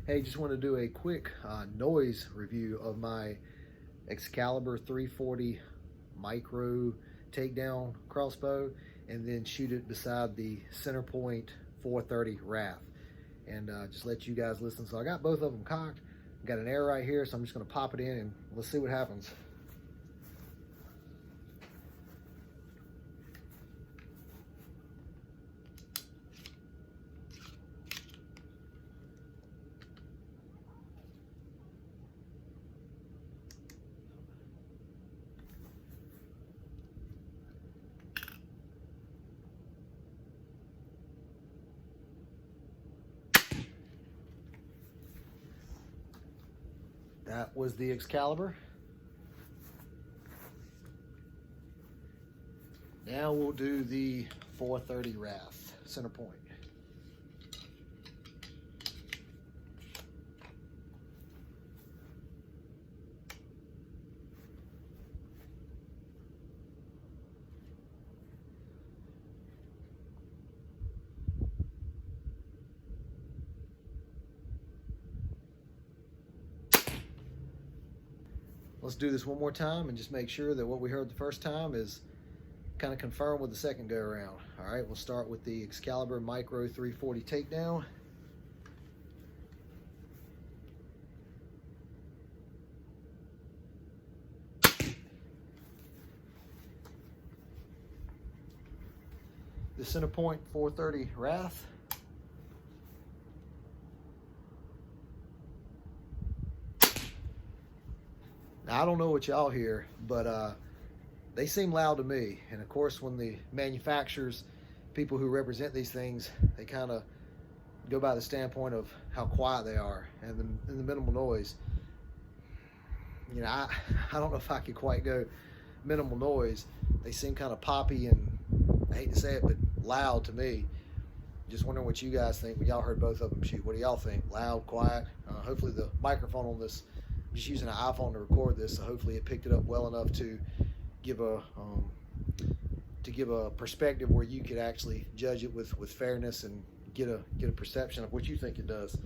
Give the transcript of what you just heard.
Hey, just want to do a quick noise review of my Excalibur 340 Micro takedown crossbow, and then shoot it beside the Centerpoint 430 Wrath, and just let you guys listen. So I got both of them cocked, got an arrow right here, so I'm just going to pop it in and let's see what happens. That was the Excalibur. Now we'll do the 430 Wrath, Centerpoint. Let's do this one more time and just make sure that what we heard the first time is kind of confirmed with the second go around. All right, we'll start with the Excalibur Micro 340 takedown. The Centerpoint 430 Wrath. Now, I don't know what y'all hear, but they seem loud to me. And of course, when the manufacturers, people who represent these things, they kind of go by the standpoint of how quiet they are and the minimal noise. You know, I don't know if I could quite go minimal noise. They seem kind of poppy and, I hate to say it, but loud to me. Just wondering what you guys think when y'all heard both of them shoot. What do y'all think? Loud, quiet? Hopefully the microphone on this, I'm just using an iPhone to record this, so hopefully it picked it up well enough to give a perspective where you could actually judge it with fairness and get a perception of what you think it does.